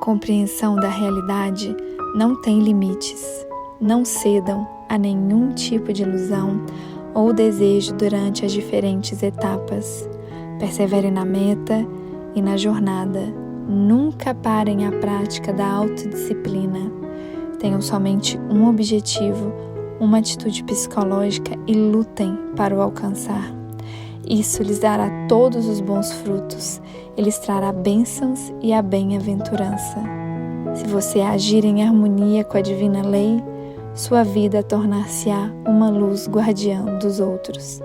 compreensão da realidade não tem limites. Não cedam a nenhum tipo de ilusão ou desejo durante as diferentes etapas. Persevere na meta e na jornada. Nunca parem a prática da autodisciplina. Tenham somente um objetivo, uma atitude psicológica e lutem para o alcançar. Isso lhes dará todos os bons frutos e lhes trará bênçãos e a bem-aventurança. Se você agir em harmonia com a divina lei, sua vida tornar-se-á uma luz guardiã dos outros.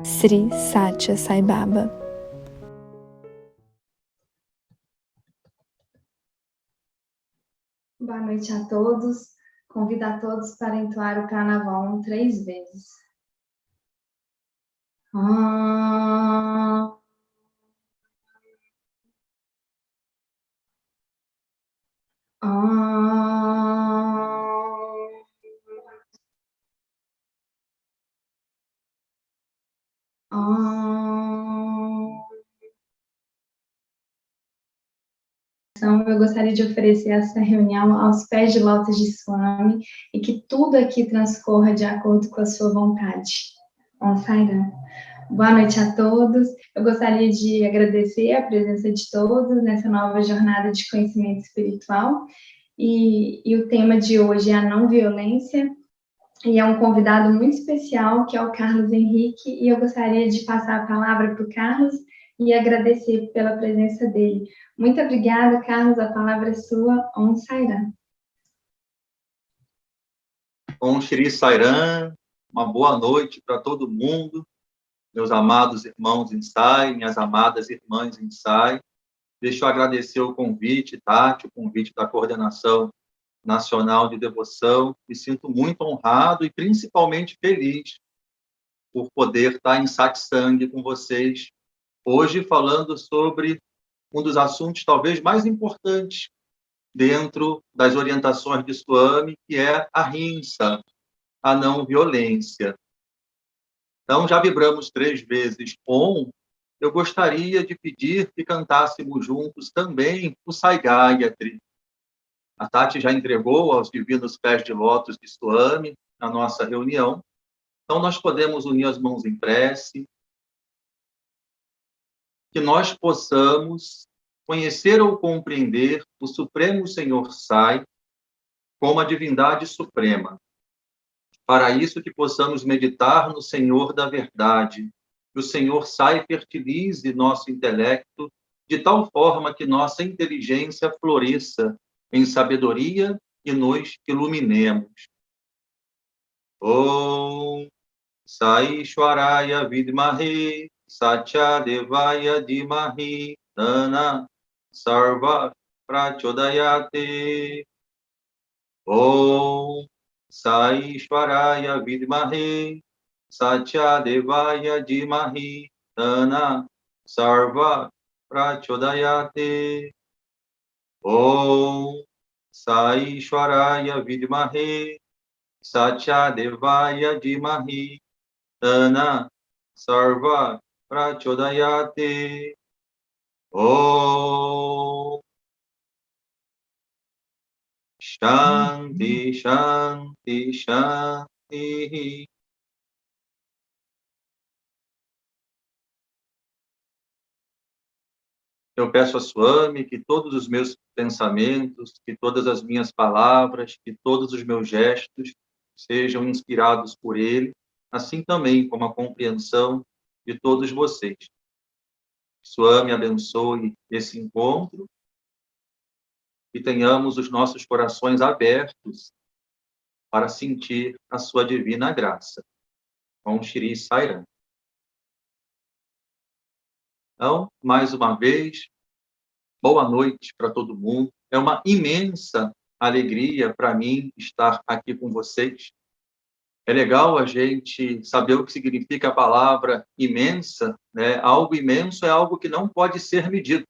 Sri Satya Sai Baba. Boa noite a todos. Convido a todos para entoar o Pranavam 3 vezes. Ah. Então, eu gostaria de oferecer essa reunião aos pés de lótus de Swami e que tudo aqui transcorra de acordo com a sua vontade. Om Sairam. Boa noite a todos. Eu gostaria de agradecer a presença de todos nessa nova jornada de conhecimento espiritual. E o tema de hoje é a não violência. E é um convidado muito especial, que é o Carlos Henrique. E eu gostaria de passar a palavra para o Carlos e agradecer pela presença dele. Muito obrigada, Carlos. A palavra é sua. Om Sairam. Om Shri Sairam. Uma boa noite para todo mundo. Meus amados irmãos em Sai, minhas amadas irmãs em Sai. Deixa eu agradecer o convite, Tati, o convite da Coordenação Nacional de Devoção. Me sinto muito honrado e principalmente feliz por poder estar em satsang com vocês hoje, falando sobre um dos assuntos talvez mais importantes dentro das orientações de Swami, que é a ahimsa, a não violência. Então, já vibramos 3 vezes Om. Eu gostaria de pedir que cantássemos juntos também o Sai Gayatri. A Tati já entregou aos divinos pés de lótus de Swami a nossa reunião. Então, nós podemos unir as mãos em prece, que nós possamos conhecer ou compreender o Supremo Senhor Sai como a divindade suprema. Para isso que possamos meditar no Senhor da verdade, que o Senhor Sai fertilize nosso intelecto de tal forma que nossa inteligência floresça em sabedoria e nos iluminemos. Om Sai Ishwaraya Vidmahe Satya Devaya Dhimahi Dana Sarva Prachodayate. Om Sai Ishwaraya Vidmahe Satya Devaya Dhimahi Dana Sarva Prachodayate. Om Sai Ishwaraya Vidmahe Satya Devaya Dhimahi Dana Sarva Prachodayate. Om Shanti, Shanti, Shanti. Eu peço a Swami que todos os meus pensamentos, que todas as minhas palavras, que todos os meus gestos sejam inspirados por Ele, assim também como a compreensão de todos vocês. Swami abençoe esse encontro e tenhamos os nossos corações abertos para sentir a sua divina graça. Om Shri Sairam. Então, mais uma vez, boa noite para todo mundo. É uma imensa alegria para mim estar aqui com vocês. É legal a gente saber o que significa a palavra imensa, né? Algo imenso é algo que não pode ser medido.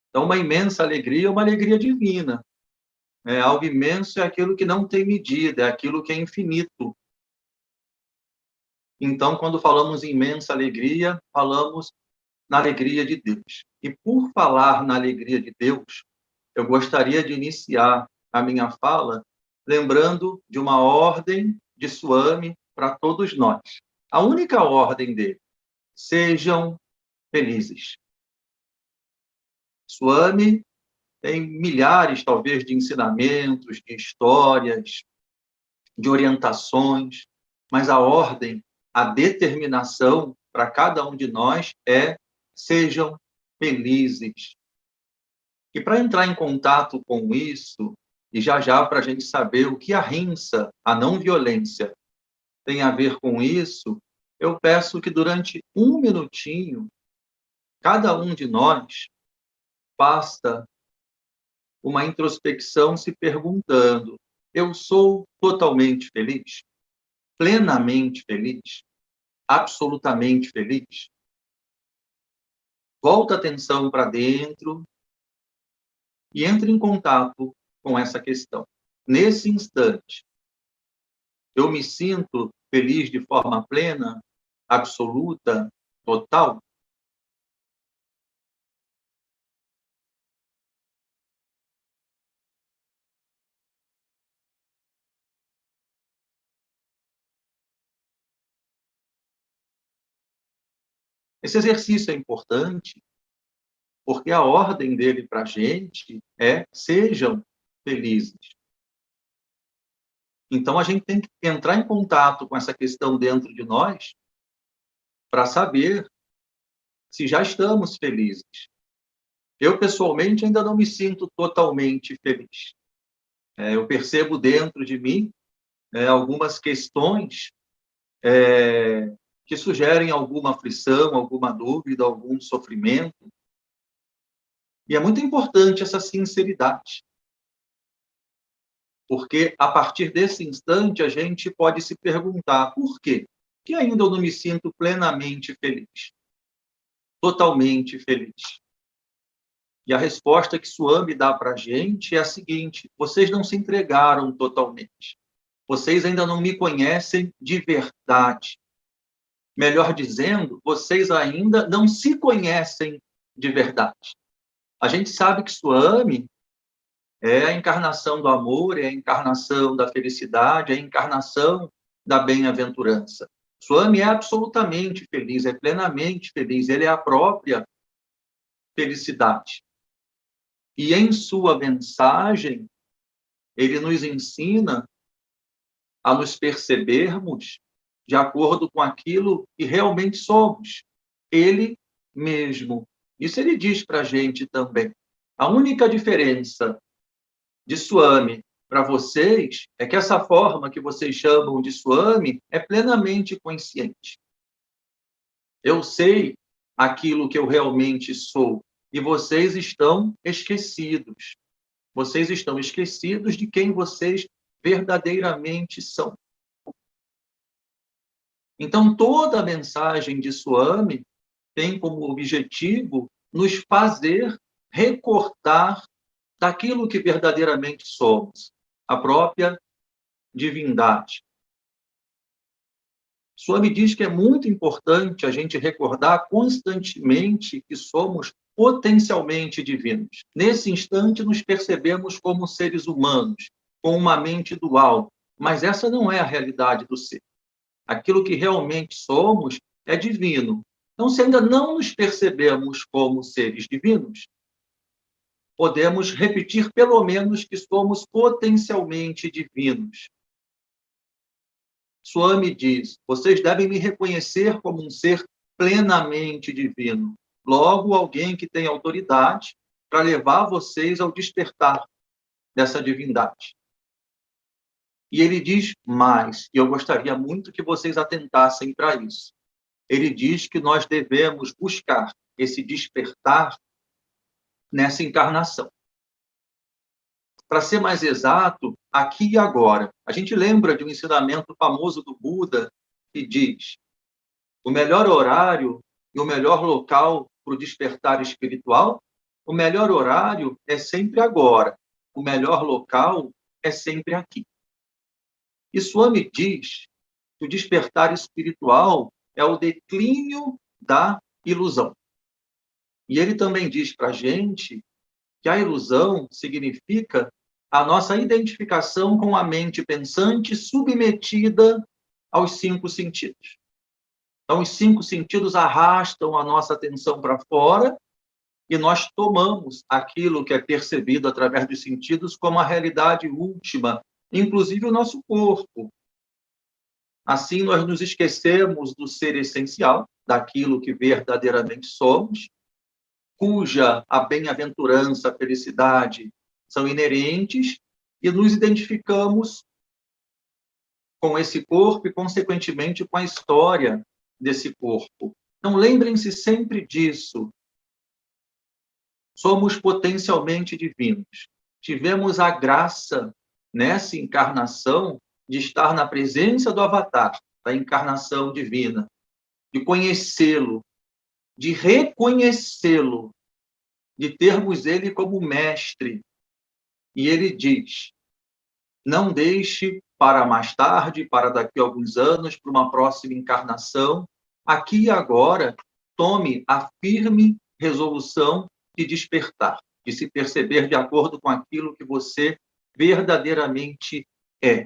Então, uma imensa alegria é uma alegria divina. Algo imenso é aquilo que não tem medida, é aquilo que é infinito. Então, quando falamos em imensa alegria, falamos na alegria de Deus. E por falar na alegria de Deus, eu gostaria de iniciar a minha fala lembrando de uma ordem de Swami para todos nós. A única ordem dele: sejam felizes. Swami tem milhares, talvez, de ensinamentos, de histórias, de orientações, mas a ordem, a determinação para cada um de nós é: sejam felizes. E para entrar em contato com isso, e já para a gente saber o que a rinça, a não violência, tem a ver com isso, eu peço que durante um minutinho, cada um de nós faça uma introspecção se perguntando: eu sou totalmente feliz? Plenamente feliz? Absolutamente feliz? Volta a atenção para dentro e entre em contato com essa questão. Nesse instante, eu me sinto feliz de forma plena, absoluta, total? Esse exercício é importante porque a ordem dele para a gente é: sejam felizes. Então, a gente tem que entrar em contato com essa questão dentro de nós para saber se já estamos felizes. Eu, pessoalmente, ainda não me sinto totalmente feliz. Eu percebo dentro de mim algumas questões que sugerem alguma aflição, alguma dúvida, algum sofrimento. E é muito importante essa sinceridade, porque a partir desse instante a gente pode se perguntar: por quê? Que ainda eu não me sinto plenamente feliz, totalmente feliz. E a resposta que Swami dá para a gente é a seguinte: vocês não se entregaram totalmente. Vocês ainda não me conhecem de verdade. Melhor dizendo, vocês ainda não se conhecem de verdade. A gente sabe que Swami é a encarnação do amor, é a encarnação da felicidade, é a encarnação da bem-aventurança. Swami é absolutamente feliz, é plenamente feliz, ele é a própria felicidade. E em sua mensagem, ele nos ensina a nos percebermos de acordo com aquilo que realmente somos, ele mesmo. Isso ele diz para a gente também. A única diferença de Swami para vocês é que essa forma que vocês chamam de Swami é plenamente consciente. Eu sei aquilo que eu realmente sou e vocês estão esquecidos. Vocês estão esquecidos de quem vocês verdadeiramente são. Então, toda a mensagem de Swami tem como objetivo nos fazer recordar daquilo que verdadeiramente somos, a própria divindade. Swami diz que é muito importante a gente recordar constantemente que somos potencialmente divinos. Nesse instante, nos percebemos como seres humanos, com uma mente dual, mas essa não é a realidade do ser. Aquilo que realmente somos é divino. Então, se ainda não nos percebemos como seres divinos, podemos repetir pelo menos que somos potencialmente divinos. Swami diz: vocês devem me reconhecer como um ser plenamente divino. Logo, alguém que tem autoridade para levar vocês ao despertar dessa divindade. E ele diz mais, e eu gostaria muito que vocês atentassem para isso. Ele diz que nós devemos buscar esse despertar nessa encarnação. Para ser mais exato, aqui e agora. A gente lembra de um ensinamento famoso do Buda que diz: o melhor horário e o melhor local para o despertar espiritual, o melhor horário é sempre agora, o melhor local é sempre aqui. E Swami diz que o despertar espiritual é o declínio da ilusão. E ele também diz para a gente que a ilusão significa a nossa identificação com a mente pensante submetida aos 5 sentidos. Então, os 5 sentidos arrastam a nossa atenção para fora e nós tomamos aquilo que é percebido através dos sentidos como a realidade última, inclusive o nosso corpo. Assim, nós nos esquecemos do ser essencial, daquilo que verdadeiramente somos, cuja a bem-aventurança, a felicidade são inerentes, e nos identificamos com esse corpo e, consequentemente, com a história desse corpo. Então, lembrem-se sempre disso. Somos potencialmente divinos. Tivemos a graça, nessa encarnação, de estar na presença do Avatar, da encarnação divina, de conhecê-lo, de reconhecê-lo, de termos ele como mestre. E ele diz: não deixe para mais tarde, para daqui a alguns anos, para uma próxima encarnação. Aqui e agora, tome a firme resolução de despertar, de se perceber de acordo com aquilo que você verdadeiramente é.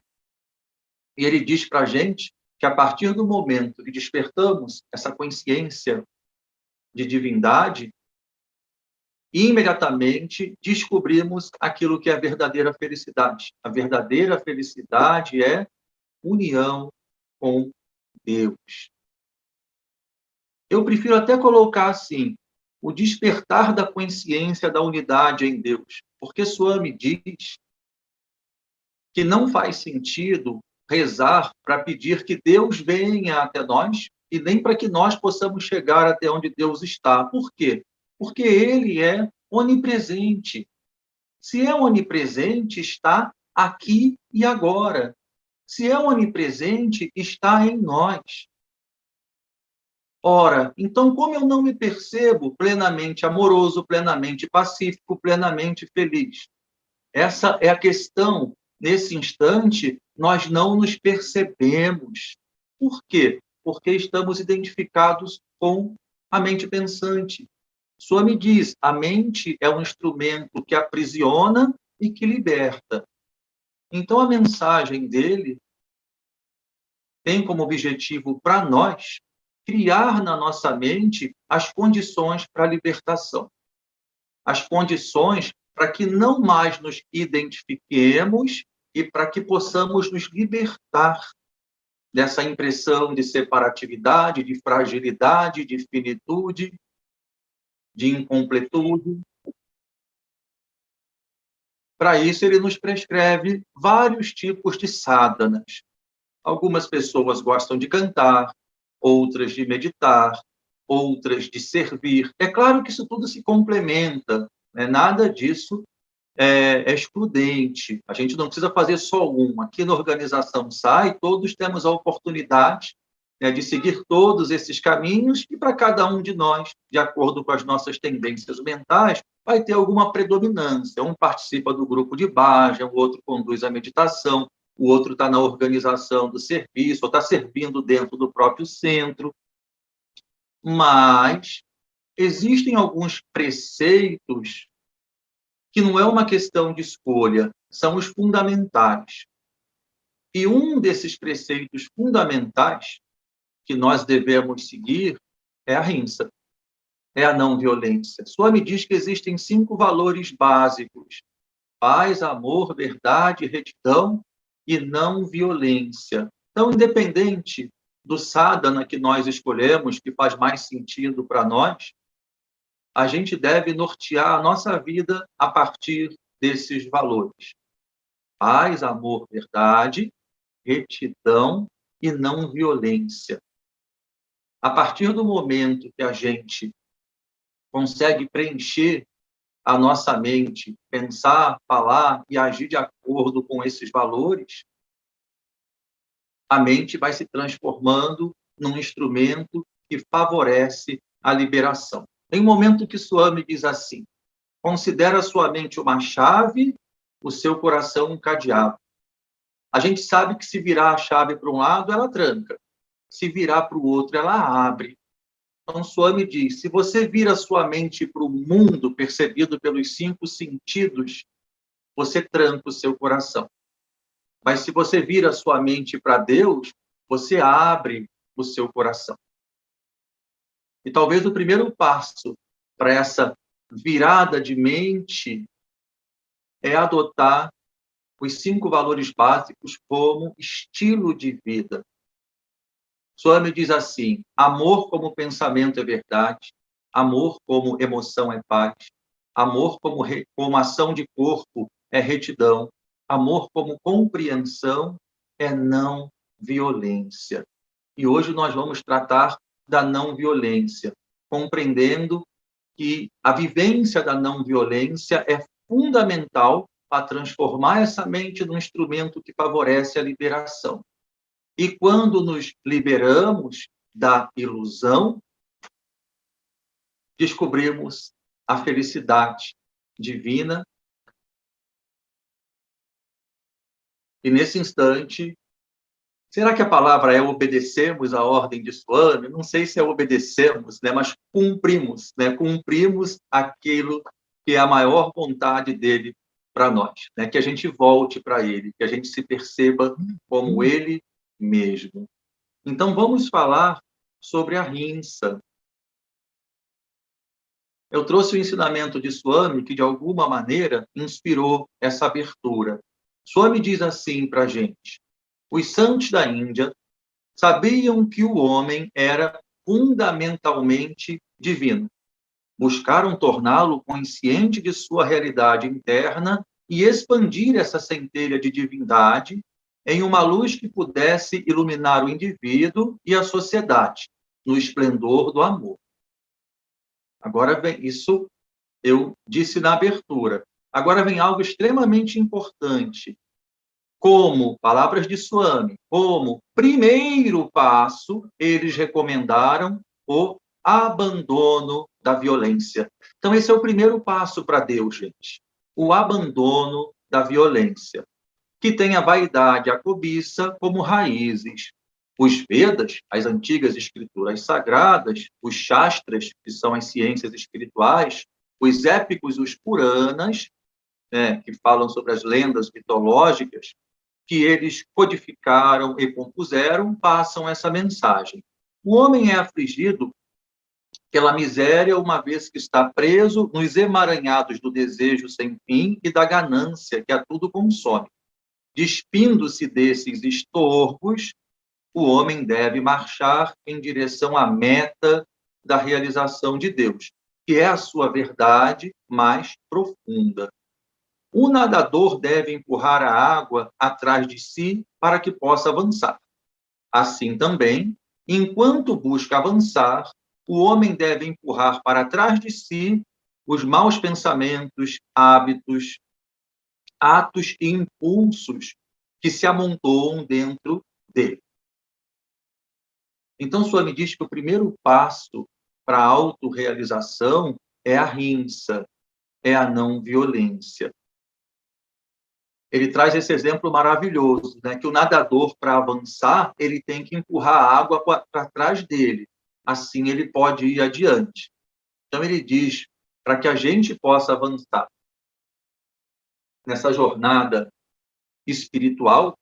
E ele diz para a gente que, a partir do momento que despertamos essa consciência de divindade, imediatamente descobrimos aquilo que é a verdadeira felicidade. A verdadeira felicidade é união com Deus. Eu prefiro até colocar assim, o despertar da consciência da unidade em Deus, porque Swami diz que não faz sentido rezar para pedir que Deus venha até nós e nem para que nós possamos chegar até onde Deus está. Por quê? Porque ele é onipresente. Se é onipresente, está aqui e agora. Se é onipresente, está em nós. Ora, então como eu não me percebo plenamente amoroso, plenamente pacífico, plenamente feliz? Essa é a questão. Nesse instante, nós não nos percebemos. Por quê? Porque estamos identificados com a mente pensante. Swami diz, a mente é um instrumento que aprisiona e que liberta. Então, a mensagem dele tem como objetivo para nós criar na nossa mente as condições para a libertação. As condições para que não mais nos identifiquemos e para que possamos nos libertar dessa impressão de separatividade, de fragilidade, de finitude, de incompletude. Para isso, ele nos prescreve vários tipos de sadhanas. Algumas pessoas gostam de cantar, outras de meditar, outras de servir. É claro que isso tudo se complementa, né? Nada disso é excludente. A gente não precisa fazer só um. Aqui na organização SAI, todos temos a oportunidade, né, de seguir todos esses caminhos, e para cada um de nós, de acordo com as nossas tendências mentais, vai ter alguma predominância. Um participa do grupo de bhajan, o outro conduz a meditação, o outro está na organização do serviço, ou está servindo dentro do próprio centro. Mas existem alguns preceitos que não é uma questão de escolha, são os fundamentais. E um desses preceitos fundamentais que nós devemos seguir é a ahimsa, é a não violência. Swami diz que existem 5 valores básicos: paz, amor, verdade, retidão e não violência. Então, independente do sadhana que nós escolhemos, que faz mais sentido para nós, a gente deve nortear a nossa vida a partir desses valores: paz, amor, verdade, retidão e não violência. A partir do momento que a gente consegue preencher a nossa mente, pensar, falar e agir de acordo com esses valores, a mente vai se transformando num instrumento que favorece a liberação. Tem um momento que Swami diz assim: considera a sua mente uma chave, o seu coração um cadeado. A gente sabe que se virar a chave para um lado, ela tranca. Se virar para o outro, ela abre. Então, Swami diz, se você vira sua mente para o mundo percebido pelos 5 sentidos, você tranca o seu coração. Mas se você vira sua mente para Deus, você abre o seu coração. E talvez o primeiro passo para essa virada de mente é adotar os 5 valores básicos como estilo de vida. Swami diz assim, amor como pensamento é verdade, amor como emoção é paz, amor como ação de corpo é retidão, amor como compreensão é não violência. E hoje nós vamos tratar da não violência, compreendendo que a vivência da não violência é fundamental para transformar essa mente num instrumento que favorece a liberação. E quando nos liberamos da ilusão, descobrimos a felicidade divina. E nesse instante, será que a palavra é obedecemos a ordem de Swami? Não sei se é obedecemos, né? Mas cumprimos, né? Cumprimos aquilo que é a maior vontade dele para nós, né? Que a gente volte para ele, que a gente se perceba como ele mesmo. Então, vamos falar sobre a rinça. Eu trouxe o ensinamento de Swami, que de alguma maneira inspirou essa abertura. Swami diz assim para a gente, os santos da Índia sabiam que o homem era fundamentalmente divino. Buscaram torná-lo consciente de sua realidade interna e expandir essa centelha de divindade em uma luz que pudesse iluminar o indivíduo e a sociedade, no esplendor do amor. Agora vem, isso eu disse na abertura. Agora vem algo extremamente importante. Como, palavras de Swami, como primeiro passo, eles recomendaram o abandono da violência. Então, esse é o primeiro passo para Deus, gente. O abandono da violência, que tem a vaidade, a cobiça como raízes. Os Vedas, as antigas escrituras sagradas, os Shastras, que são as ciências espirituais, os épicos, os Puranas, né, que falam sobre as lendas mitológicas, que eles codificaram e compuseram, passam essa mensagem. O homem é afligido pela miséria, uma vez que está preso nos emaranhados do desejo sem fim e da ganância, que a tudo consome. Despindo-se desses estorbos, o homem deve marchar em direção à meta da realização de Deus, que é a sua verdade mais profunda. O nadador deve empurrar a água atrás de si para que possa avançar. Assim também, enquanto busca avançar, o homem deve empurrar para trás de si os maus pensamentos, hábitos, atos e impulsos que se amontoam dentro dele. Então, Swami diz que o primeiro passo para a autorrealização é a rinça, é a não violência. Ele traz esse exemplo maravilhoso, né? Que o nadador, para avançar, ele tem que empurrar a água para trás dele. Assim, ele pode ir adiante. Então, ele diz, para que a gente possa avançar nessa jornada espiritual,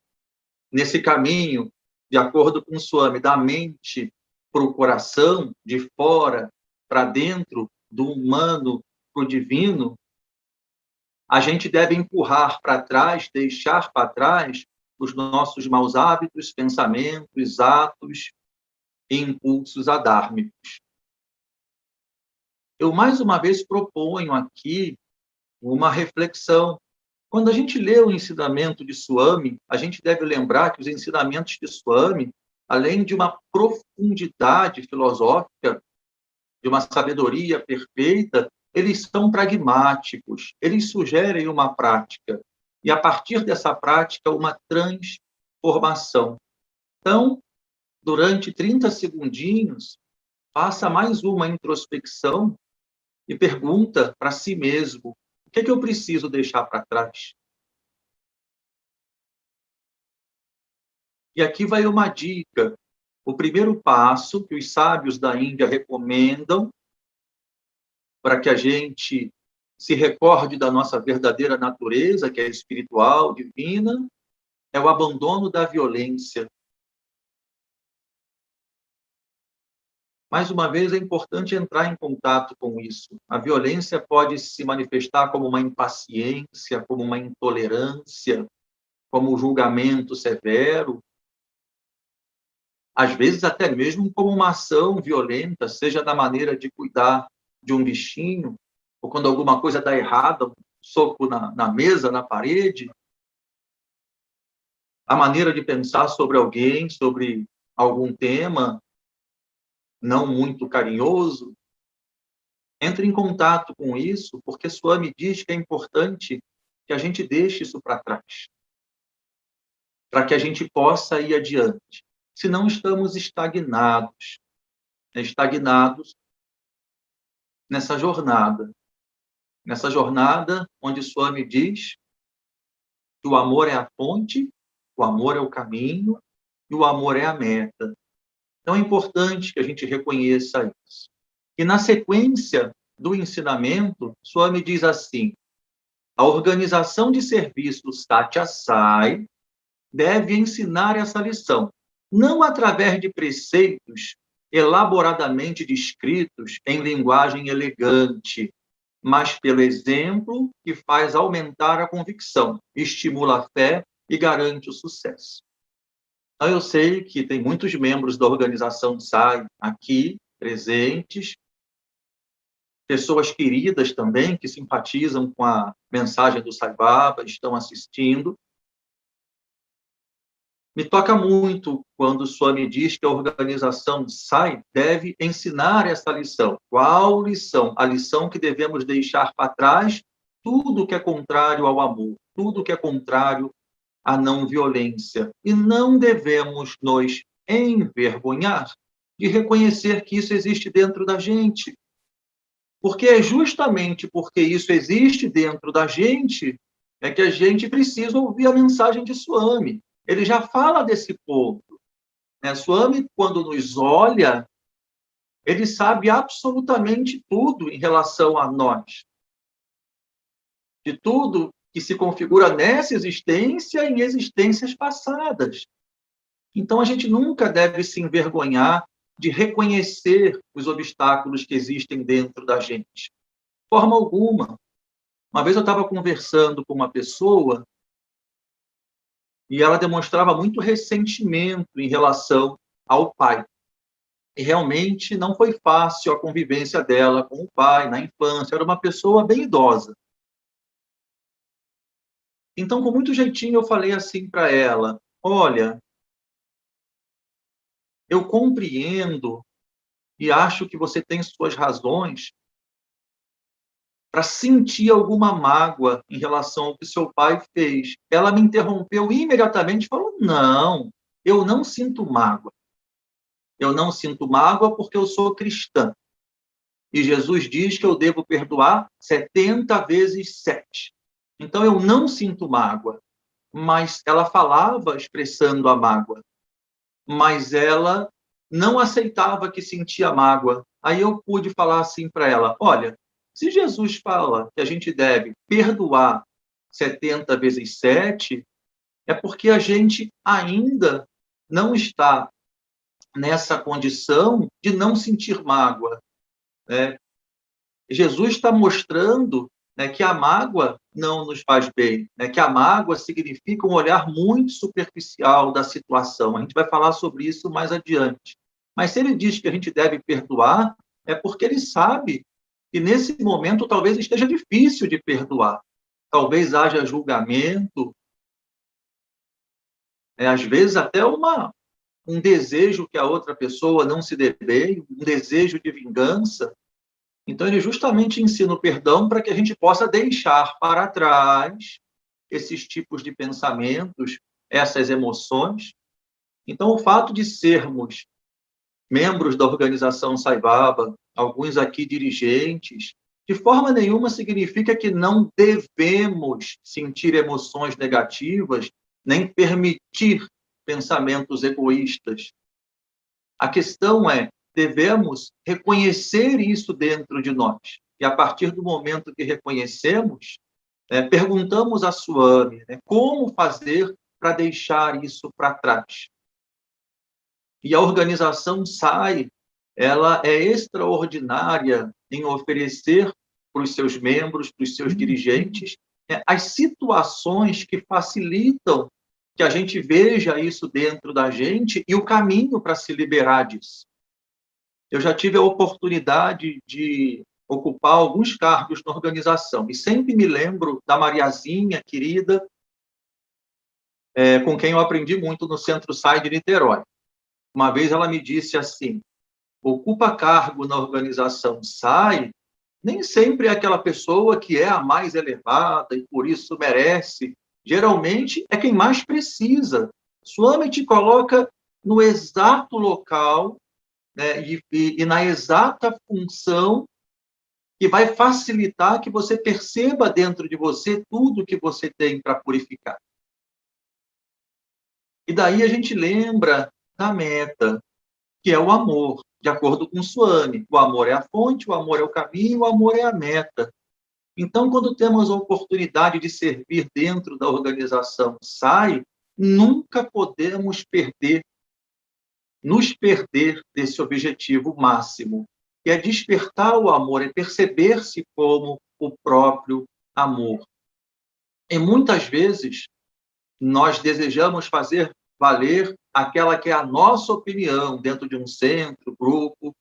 nesse caminho, de acordo com o Swami, da mente para o coração, de fora para dentro, do humano para o divino, a gente deve empurrar para trás, deixar para trás os nossos maus hábitos, pensamentos, atos e impulsos adármicos. Eu, mais uma vez, proponho aqui uma reflexão. Quando a gente lê o ensinamento de Swami, a gente deve lembrar que os ensinamentos de Swami, além de uma profundidade filosófica, de uma sabedoria perfeita, eles são pragmáticos, eles sugerem uma prática, e a partir dessa prática, uma transformação. Então, durante 30 segundinhos, faça mais uma introspecção e pergunta para si mesmo, o que é que eu preciso deixar para trás? E aqui vai uma dica. o primeiro passo que os sábios da Índia recomendam para que a gente se recorde da nossa verdadeira natureza, que é espiritual, divina, é o abandono da violência. Mais uma vez, é importante entrar em contato com isso. A violência pode se manifestar como uma impaciência, como uma intolerância, como um julgamento severo, às vezes até mesmo como uma ação violenta, seja da maneira de cuidar de um bichinho, ou quando alguma coisa dá errada, um soco na mesa, na parede, a maneira de pensar sobre alguém, sobre algum tema não muito carinhoso. Entre em contato com isso, porque Swami diz que é importante que a gente deixe isso para trás, para que a gente possa ir adiante. Senão estamos estagnados, né? Estagnados nessa jornada onde Swami diz que o amor é a fonte, o amor é o caminho e o amor é a meta. Então é importante que a gente reconheça isso. E na sequência do ensinamento, Swami diz assim: a organização de serviços Satya Sai deve ensinar essa lição, não através de preceitos elaboradamente descritos em linguagem elegante, mas pelo exemplo que faz aumentar a convicção, estimula a fé e garante o sucesso. Então, eu sei que tem muitos membros da organização SAI aqui, presentes, pessoas queridas também, que simpatizam com a mensagem do Sai Baba, estão assistindo. Me toca muito quando o Swami diz que a organização SAI deve ensinar essa lição. Qual lição? A lição que devemos deixar para trás tudo que é contrário ao amor, tudo que é contrário à não violência. E não devemos nos envergonhar de reconhecer que isso existe dentro da gente. Porque é justamente porque isso existe dentro da gente é que a gente precisa ouvir a mensagem de Swami. Ele já fala desse ponto, né? Swami, quando nos olha, ele sabe absolutamente tudo em relação a nós. De tudo que se configura nessa existência e em existências passadas. Então, a gente nunca deve se envergonhar de reconhecer os obstáculos que existem dentro da gente. De forma alguma. Uma vez eu estava conversando com uma pessoa e ela demonstrava muito ressentimento em relação ao pai. E realmente não foi fácil a convivência dela com o pai na infância. Era uma pessoa bem idosa. Então, com muito jeitinho, eu falei assim para ela: olha, eu compreendo e acho que você tem suas razões para sentir alguma mágoa em relação ao que seu pai fez. Ela me interrompeu imediatamente e falou: não, eu não sinto mágoa. Eu não sinto mágoa porque eu sou cristã. E Jesus diz que eu devo perdoar 70 vezes 7. Então, eu não sinto mágoa. Mas ela falava expressando a mágoa. Mas ela não aceitava que sentia mágoa. Aí eu pude falar assim para ela: olha, se Jesus fala que a gente deve perdoar 70 vezes 7, é porque a gente ainda não está nessa condição de não sentir mágoa, né? Jesus está mostrando, né, que a mágoa não nos faz bem, né, que a mágoa significa um olhar muito superficial da situação. A gente vai falar sobre isso mais adiante. Mas se ele diz que a gente deve perdoar, é porque ele sabe que nesse momento talvez esteja difícil de perdoar. Talvez haja julgamento, às vezes até um desejo que a outra pessoa não se dê bem, um desejo de vingança. Então, ele justamente ensina o perdão para que a gente possa deixar para trás esses tipos de pensamentos, essas emoções. Então, o fato de sermos membros da organização Sai Baba, alguns aqui dirigentes, de forma nenhuma significa que não devemos sentir emoções negativas, nem permitir pensamentos egoístas. A questão é, devemos reconhecer isso dentro de nós. E a partir do momento que reconhecemos, perguntamos a Swami, como fazer para deixar isso para trás. E a organização SAI, ela é extraordinária em oferecer para os seus membros, para os seus dirigentes, as situações que facilitam que a gente veja isso dentro da gente e o caminho para se liberar disso. Eu já tive a oportunidade de ocupar alguns cargos na organização e sempre me lembro da Mariazinha, querida, com quem eu aprendi muito no Centro SAI de Niterói. Uma vez ela me disse assim, ocupa cargo na organização SAI, nem sempre é aquela pessoa que é a mais elevada e por isso merece. Geralmente é quem mais precisa. Swami te coloca no exato local, e na exata função que vai facilitar que você perceba dentro de você tudo que você tem para purificar. E daí a gente lembra da meta, que é o amor, de acordo com Swami. O amor é a fonte, o amor é o caminho, o amor é a meta. Então, quando temos a oportunidade de servir dentro da organização SAI, nunca podemos nos perder desse objetivo máximo, que é despertar o amor, é perceber-se como o próprio amor. E muitas vezes, nós desejamos fazer valer aquela que é a nossa opinião dentro de um centro, grupo,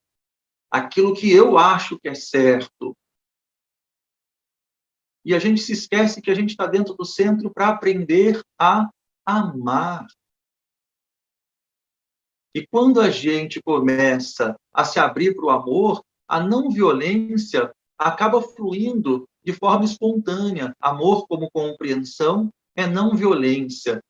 aquilo que eu acho que é certo. E a gente se esquece que a gente está dentro do centro para aprender a amar. E quando a gente começa a se abrir para o amor, a não violência acaba fluindo de forma espontânea. Amor como compreensão é não violência.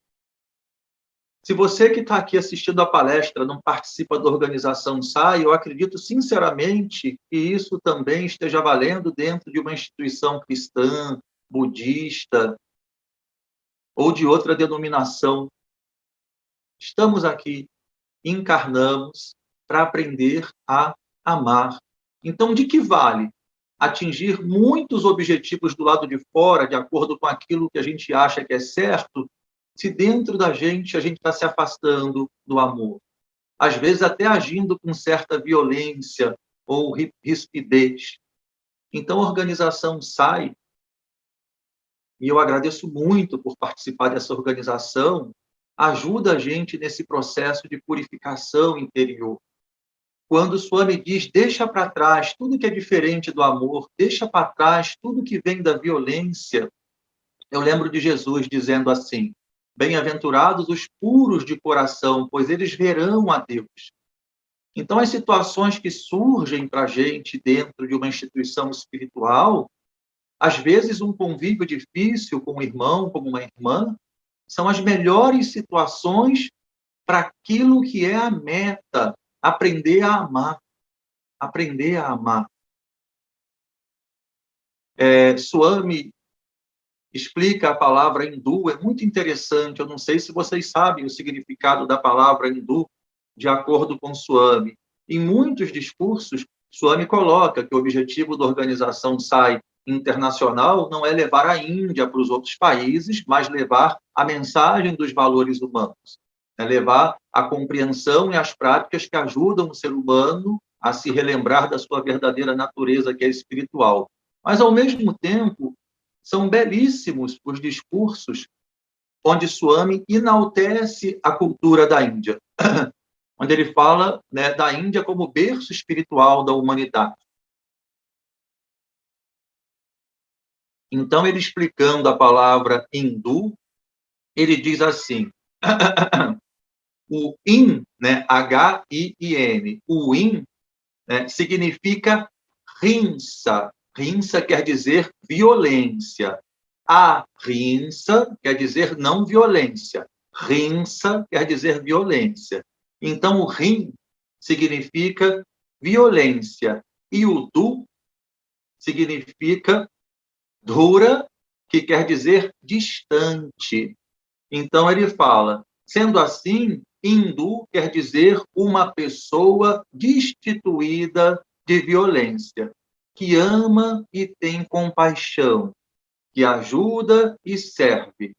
Se você que está aqui assistindo a palestra não participa da organização SAI, eu acredito sinceramente que isso também esteja valendo dentro de uma instituição cristã, budista ou de outra denominação. Estamos aqui, encarnamos para aprender a amar. Então, de que vale atingir muitos objetivos do lado de fora, de acordo com aquilo que a gente acha que é certo, se dentro da gente a gente está se afastando do amor? Às vezes até agindo com certa violência ou rispidez. Então, a organização SAI, e eu agradeço muito por participar dessa organização, ajuda a gente nesse processo de purificação interior. Quando o Swami diz, deixa para trás tudo que é diferente do amor, deixa para trás tudo que vem da violência, eu lembro de Jesus dizendo assim, bem-aventurados os puros de coração, pois eles verão a Deus. Então, as situações que surgem para a gente dentro de uma instituição espiritual, às vezes um convívio difícil com um irmão, com uma irmã, são as melhores situações para aquilo que é a meta, aprender a amar. Aprender a amar. Swami explica a palavra hindu, é muito interessante, eu não sei se vocês sabem o significado da palavra hindu, de acordo com Swami. Em muitos discursos, Swami coloca que o objetivo da organização SAI internacional não é levar a Índia para os outros países, mas levar a mensagem dos valores humanos, é levar a compreensão e as práticas que ajudam o ser humano a se relembrar da sua verdadeira natureza, que é espiritual. Mas, ao mesmo tempo, são belíssimos os discursos onde Swami enaltece a cultura da Índia, onde ele fala, da Índia como berço espiritual da humanidade. Então, ele explicando a palavra hindu, ele diz assim, o in, H-I-I-N, o in, significa rinsa. Rinsa quer dizer violência. A rinsa quer dizer não violência. Rinsa quer dizer violência. Então, o rin significa violência. E o du significa dura, que quer dizer distante. Então, ele fala, sendo assim, hindu quer dizer uma pessoa destituída de violência, que ama e tem compaixão, que ajuda e serve.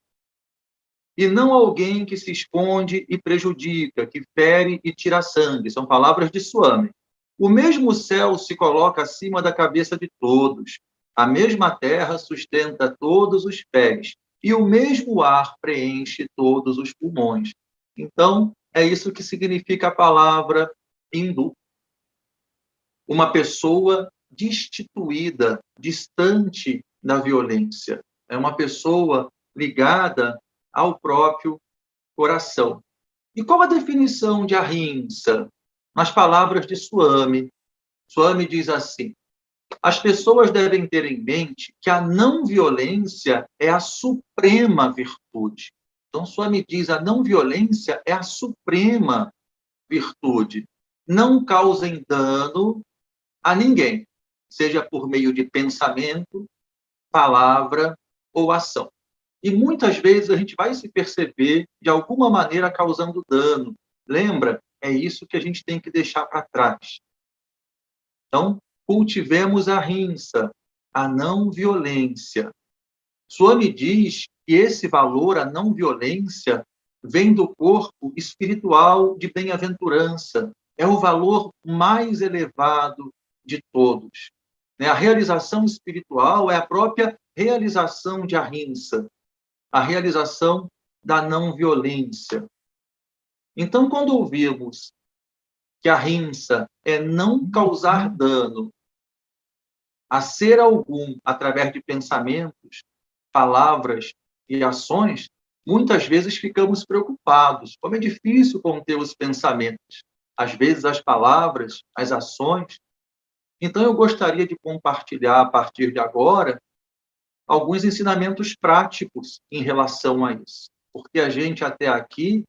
E não alguém que se esconde e prejudica, que fere e tira sangue. São palavras de Swami. O mesmo céu se coloca acima da cabeça de todos. A mesma terra sustenta todos os pés. E o mesmo ar preenche todos os pulmões. Então, é isso que significa a palavra hindu. Uma pessoa destituída, distante da violência. É uma pessoa ligada ao próprio coração. E qual a definição de ahimsa? Nas palavras de Swami. Swami diz assim: as pessoas devem ter em mente que a não violência é a suprema virtude. Então, Swami diz: a não violência é a suprema virtude. Não causem dano a ninguém, seja por meio de pensamento, palavra ou ação. E muitas vezes a gente vai se perceber, de alguma maneira, causando dano. Lembra? É isso que a gente tem que deixar para trás. Então, cultivemos a ahimsa, a não violência. Swami diz que esse valor, a não violência, vem do corpo espiritual de bem-aventurança. É o valor mais elevado de todos. A realização espiritual é a própria realização de ahimsa, a realização da não violência. Então, quando ouvimos que a ahimsa é não causar dano a ser algum através de pensamentos, palavras e ações, muitas vezes ficamos preocupados. Como é difícil conter os pensamentos, às vezes as palavras, as ações. Então, eu gostaria de compartilhar, a partir de agora, alguns ensinamentos práticos em relação a isso. Porque a gente, até aqui,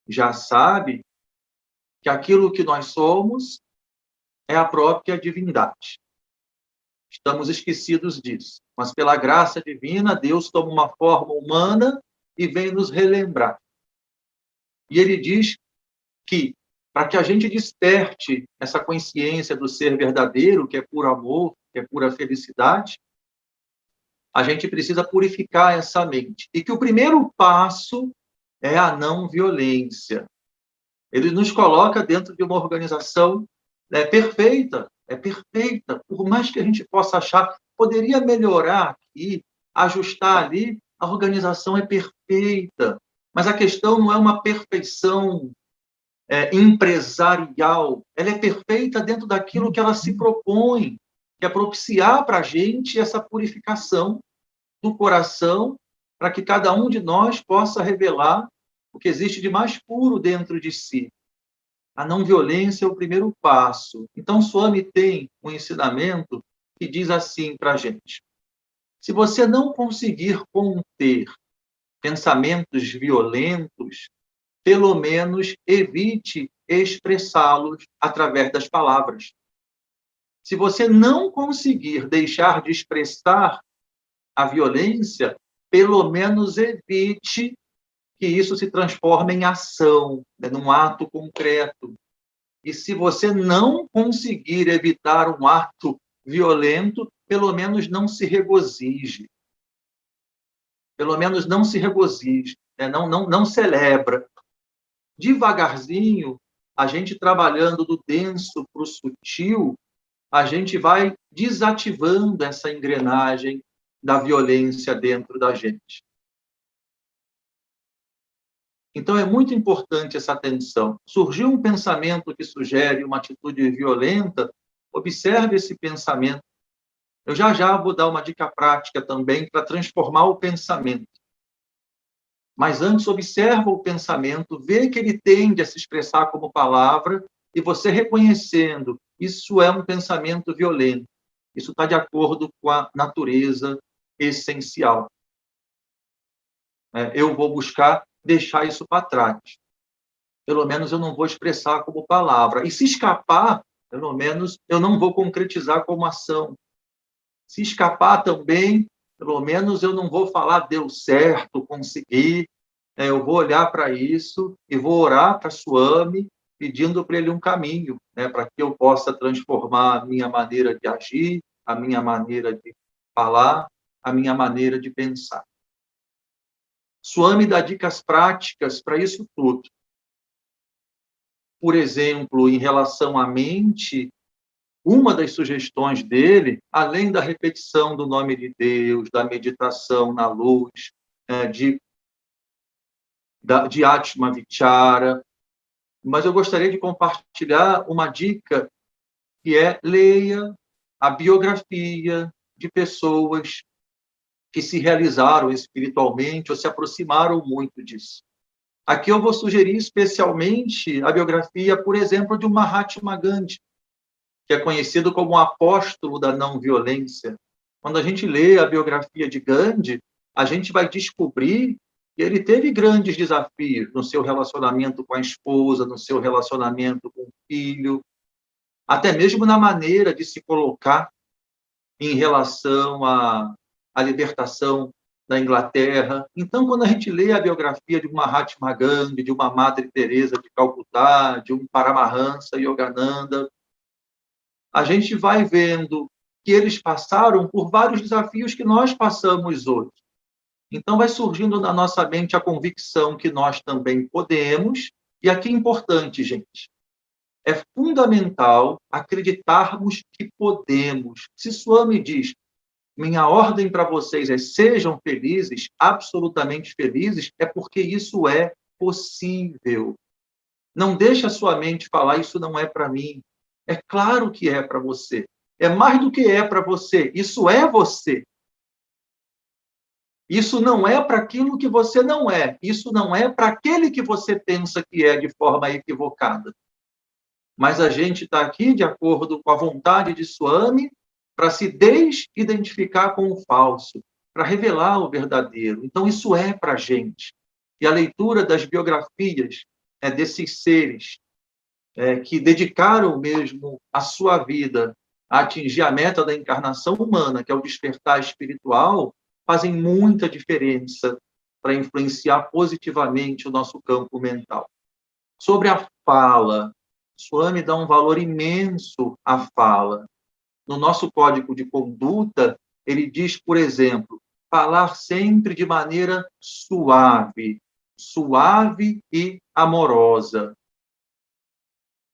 já sabe que aquilo que nós somos é a própria divindade. Estamos esquecidos disso. Mas, pela graça divina, Deus toma uma forma humana e vem nos relembrar. E ele diz que, para que a gente desperte essa consciência do ser verdadeiro, que é puro amor, que é pura felicidade, a gente precisa purificar essa mente. E que o primeiro passo é a não violência. Ele nos coloca dentro de uma organização perfeita, perfeita. Por mais que a gente possa achar, poderia melhorar aqui, ajustar ali, a organização é perfeita. Mas a questão não é uma perfeição empresarial, ela é perfeita dentro daquilo que ela se propõe, que é propiciar para a gente essa purificação do coração, para que cada um de nós possa revelar o que existe de mais puro dentro de si. A não violência é o primeiro passo. Então, Swami tem um ensinamento que diz assim para a gente: se você não conseguir conter pensamentos violentos, pelo menos evite expressá-los através das palavras. Se você não conseguir deixar de expressar a violência, pelo menos evite que isso se transforme em ação, num ato concreto. E se você não conseguir evitar um ato violento, pelo menos não se regozije. Pelo menos não se regozije, não celebra. Devagarzinho, a gente trabalhando do denso para o sutil, a gente vai desativando essa engrenagem da violência dentro da gente. Então, é muito importante essa atenção. Surgiu um pensamento que sugere uma atitude violenta, observe esse pensamento. Eu já vou dar uma dica prática também para transformar o pensamento. Mas antes, observa o pensamento, vê que ele tende a se expressar como palavra, e você reconhecendo, isso é um pensamento violento. Isso está de acordo com a natureza essencial. Eu vou buscar deixar isso para trás. Pelo menos eu não vou expressar como palavra. E se escapar, pelo menos eu não vou concretizar como ação. Se escapar também, pelo menos eu não vou falar deu certo, consegui. eu vou olhar para isso e vou orar para Swami, pedindo para ele um caminho, para que eu possa transformar a minha maneira de agir, a minha maneira de falar, a minha maneira de pensar. Swami dá dicas práticas para isso tudo. Por exemplo, em relação à mente, uma das sugestões dele, além da repetição do nome de Deus, da meditação na luz, de Atma Vichara, mas eu gostaria de compartilhar uma dica que é: leia a biografia de pessoas que se realizaram espiritualmente ou se aproximaram muito disso. Aqui eu vou sugerir especialmente a biografia, por exemplo, de um Mahatma Gandhi, que é conhecido como o apóstolo da não violência. Quando a gente lê a biografia de Gandhi, a gente vai descobrir que ele teve grandes desafios no seu relacionamento com a esposa, no seu relacionamento com o filho, até mesmo na maneira de se colocar em relação à libertação da Inglaterra. Então, quando a gente lê a biografia de uma Mahatma Gandhi, de uma Madre Teresa de Calcutá, de um Paramahansa Yogananda, a gente vai vendo que eles passaram por vários desafios que nós passamos hoje. Então, vai surgindo na nossa mente a convicção que nós também podemos, e aqui é importante, gente, é fundamental acreditarmos que podemos. Se Swami diz, minha ordem para vocês é sejam felizes, absolutamente felizes, é porque isso é possível. Não deixa a sua mente falar, isso não é para mim. É claro que é para você. É mais do que é para você. Isso é você. Isso não é para aquilo que você não é. Isso não é para aquele que você pensa que é de forma equivocada. Mas a gente está aqui de acordo com a vontade de Swami para se desidentificar com o falso, para revelar o verdadeiro. Então, isso é para a gente. E a leitura das biografias desses seres que dedicaram mesmo a sua vida a atingir a meta da encarnação humana, que é o despertar espiritual, fazem muita diferença para influenciar positivamente o nosso campo mental. Sobre a fala, Swami dá um valor imenso à fala. No nosso código de conduta, ele diz, por exemplo, falar sempre de maneira suave, suave e amorosa.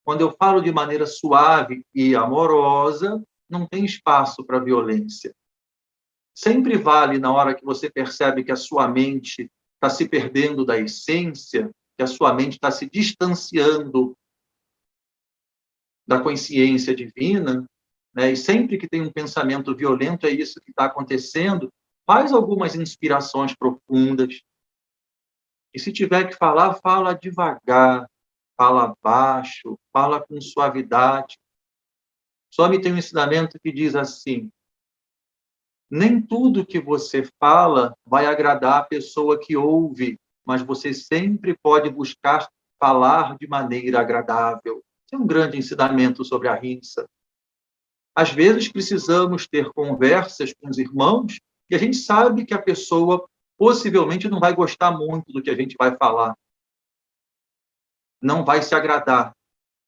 Quando eu falo de maneira suave e amorosa, não tem espaço para violência. Sempre vale na hora que você percebe que a sua mente está se perdendo da essência, que a sua mente está se distanciando da consciência divina, e sempre que tem um pensamento violento, é isso que está acontecendo, faz algumas inspirações profundas. E se tiver que falar, fala devagar, fala baixo, fala com suavidade. Swami tem um ensinamento que diz assim: nem tudo que você fala vai agradar a pessoa que ouve, mas você sempre pode buscar falar de maneira agradável. Esse é um grande ensinamento sobre a rinça. Às vezes precisamos ter conversas com os irmãos e a gente sabe que a pessoa possivelmente não vai gostar muito do que a gente vai falar. Não vai se agradar,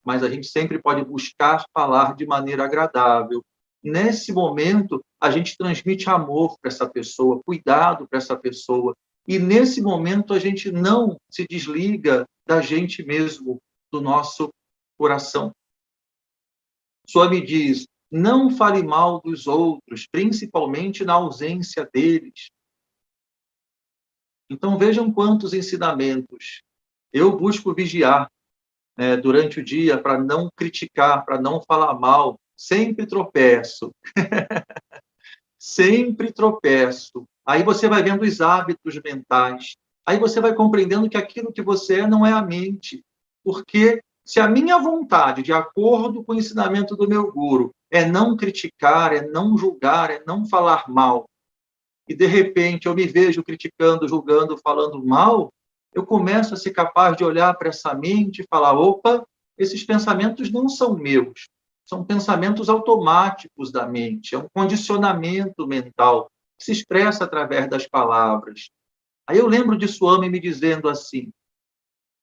mas a gente sempre pode buscar falar de maneira agradável. Nesse momento, a gente transmite amor para essa pessoa, cuidado para essa pessoa. E nesse momento, a gente não se desliga da gente mesmo, do nosso coração. Swami diz, não fale mal dos outros, principalmente na ausência deles. Então, vejam quantos ensinamentos. Eu busco vigiar durante o dia para não criticar, para não falar mal. Sempre tropeço. Sempre tropeço. Aí você vai vendo os hábitos mentais. Aí você vai compreendendo que aquilo que você é não é a mente. Porque se a minha vontade, de acordo com o ensinamento do meu guru, é não criticar, é não julgar, é não falar mal, e de repente eu me vejo criticando, julgando, falando mal, eu começo a ser capaz de olhar para essa mente e falar, opa, esses pensamentos não são meus, são pensamentos automáticos da mente, é um condicionamento mental que se expressa através das palavras. Aí eu lembro de Swami me dizendo assim: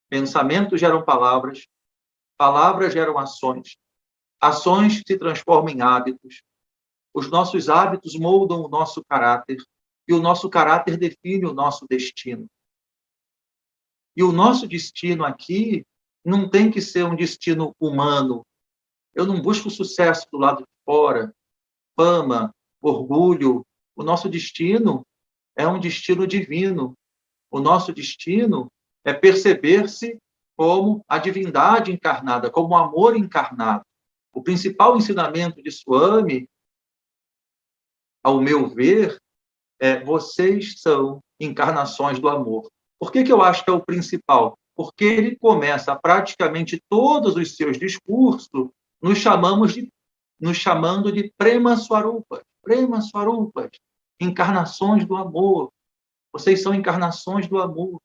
pensamentos geram palavras, palavras geram ações, ações se transformam em hábitos, os nossos hábitos moldam o nosso caráter, e o nosso caráter define o nosso destino. E o nosso destino aqui não tem que ser um destino humano. Eu não busco sucesso do lado de fora, fama, orgulho. O nosso destino é um destino divino. O nosso destino é perceber-se como a divindade encarnada, como o amor encarnado. O principal ensinamento de Swami, ao meu ver, é: vocês são encarnações do amor. Por que eu acho que é o principal? Porque ele começa praticamente todos os seus discursos nos chamando de Prema Swarupas, encarnações do amor. Vocês são encarnações do amor.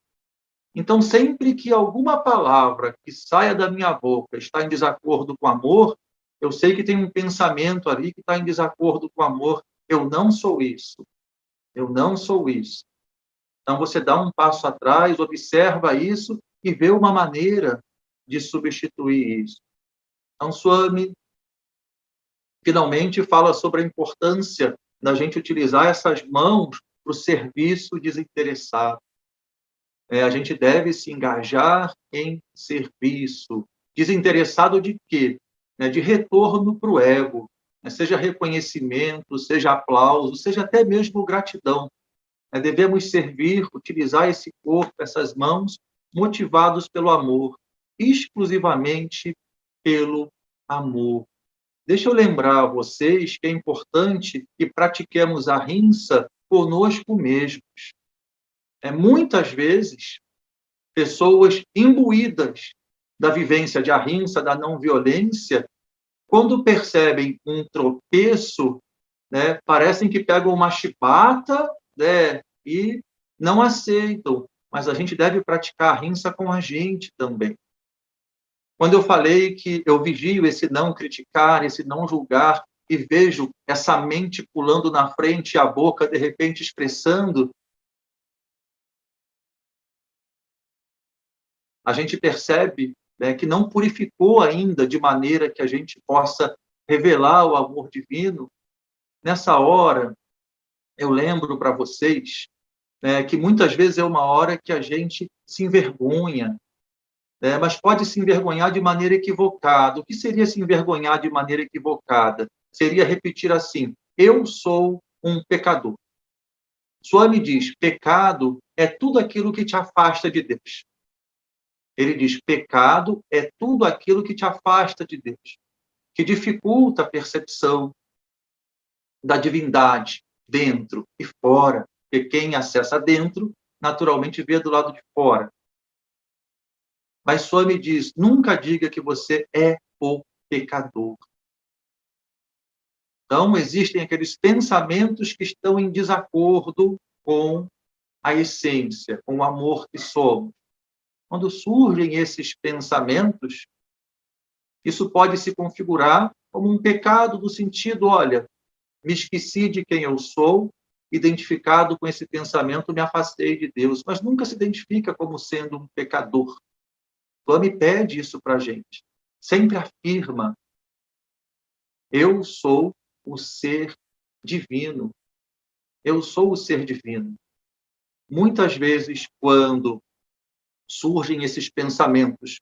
Então, sempre que alguma palavra que saia da minha boca está em desacordo com o amor, eu sei que tem um pensamento ali que está em desacordo com o amor. Eu não sou isso. Eu não sou isso. Então, você dá um passo atrás, observa isso e vê uma maneira de substituir isso. Então, Swami finalmente fala sobre a importância da gente utilizar essas mãos para o serviço desinteressado. A gente deve se engajar em serviço. Desinteressado de quê? De retorno para o ego. Seja reconhecimento, seja aplauso, seja até mesmo gratidão. Devemos servir, utilizar esse corpo, essas mãos, motivados pelo amor, exclusivamente pelo amor. Deixa eu lembrar a vocês que é importante que pratiquemos a rinça conosco mesmos. Muitas vezes, pessoas imbuídas da vivência de ahimsa, da não violência, quando percebem um tropeço, parecem que pegam uma chibata, e não aceitam. Mas a gente deve praticar a ahimsa com a gente também. Quando eu falei que eu vigio esse não criticar, esse não julgar, e vejo essa mente pulando na frente e a boca, de repente, expressando, a gente percebe que não purificou ainda de maneira que a gente possa revelar o amor divino. Nessa hora, eu lembro para vocês que muitas vezes é uma hora que a gente se envergonha, mas pode se envergonhar de maneira equivocada. O que seria se envergonhar de maneira equivocada? Seria repetir assim: eu sou um pecador. Swami diz: pecado é tudo aquilo que te afasta de Deus. Ele diz: pecado é tudo aquilo que te afasta de Deus, que dificulta a percepção da divindade dentro e fora, porque quem acessa dentro, naturalmente vê do lado de fora. Mas Swami diz: nunca diga que você é o pecador. Então, existem aqueles pensamentos que estão em desacordo com a essência, com o amor que somos. Quando surgem esses pensamentos, isso pode se configurar como um pecado do sentido: olha, me esqueci de quem eu sou, identificado com esse pensamento, me afastei de Deus. Mas nunca se identifica como sendo um pecador. Swami pede isso para a gente. Sempre afirma: eu sou o ser divino. Eu sou o ser divino. Muitas vezes, quando surgem esses pensamentos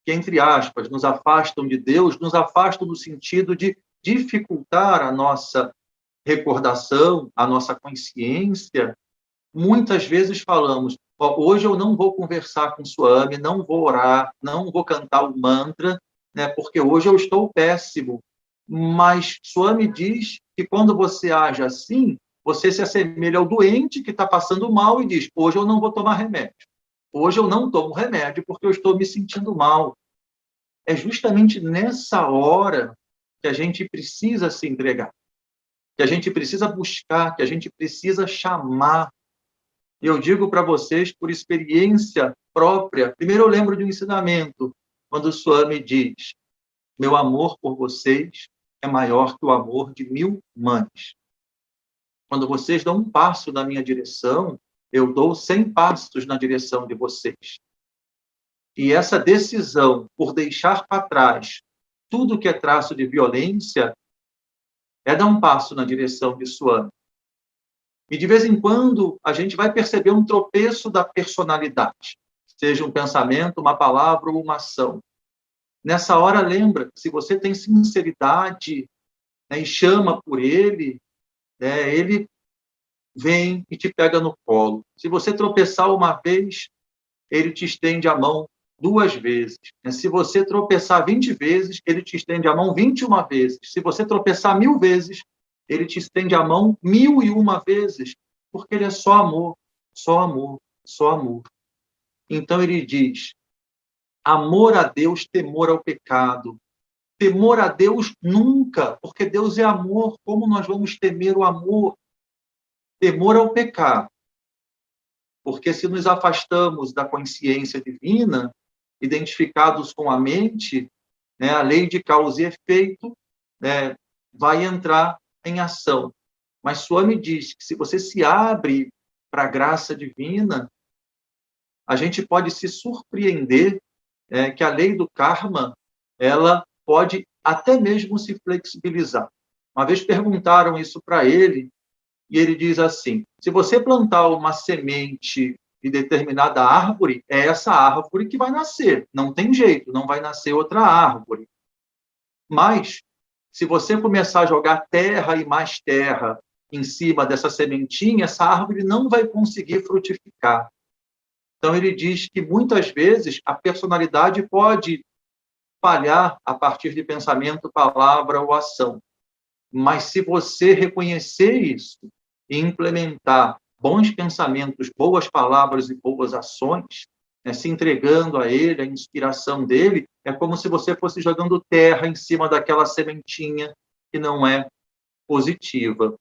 que, entre aspas, nos afastam de Deus, nos afastam no sentido de dificultar a nossa recordação, a nossa consciência, muitas vezes falamos: hoje eu não vou conversar com Swami, não vou orar, não vou cantar o mantra, porque hoje eu estou péssimo. Mas Swami diz que quando você age assim, você se assemelha ao doente que está passando mal e diz: hoje eu não vou tomar remédio. Hoje eu não tomo remédio porque eu estou me sentindo mal. É justamente nessa hora que a gente precisa se entregar, que a gente precisa buscar, que a gente precisa chamar. E eu digo para vocês, por experiência própria, primeiro eu lembro de um ensinamento, quando o Swami diz: meu amor por vocês é maior que o amor de 1000 mães. Quando vocês dão um passo na minha direção, eu dou 100 passos na direção de vocês. E essa decisão por deixar para trás tudo que é traço de violência é dar um passo na direção de Suami. E de vez em quando a gente vai perceber um tropeço da personalidade, seja um pensamento, uma palavra ou uma ação. Nessa hora, lembra, se você tem sinceridade, né, e chama por ele, né, ele vem e te pega no colo. Se você tropeçar uma vez, ele te estende a mão 2 vezes. Se você tropeçar 20 vezes, ele te estende a mão 21 vezes. Se você tropeçar 1000 vezes, ele te estende a mão 1001 vezes, porque ele é só amor, só amor, só amor. Então ele diz, amor a Deus, temor ao pecado. Temor a Deus nunca, porque Deus é amor. Como nós vamos temer o amor? Temor ao pecado. Porque se nos afastamos da consciência divina, identificados com a mente, né, a lei de causa e efeito, né, vai entrar em ação. Mas Swami diz que se você se abre para a graça divina, a gente pode se surpreender que a lei do karma, ela pode até mesmo se flexibilizar. Uma vez perguntaram isso para ele, e ele diz assim, se você plantar uma semente de determinada árvore, é essa árvore que vai nascer. Não tem jeito, não vai nascer outra árvore. Mas, se você começar a jogar terra e mais terra em cima dessa sementinha, essa árvore não vai conseguir frutificar. Então, ele diz que, muitas vezes, a personalidade pode falhar a partir de pensamento, palavra ou ação. Mas, se você reconhecer isso e implementar bons pensamentos, boas palavras e boas ações, né, se entregando a ele, a inspiração dele, é como se você fosse jogando terra em cima daquela sementinha que não é positiva.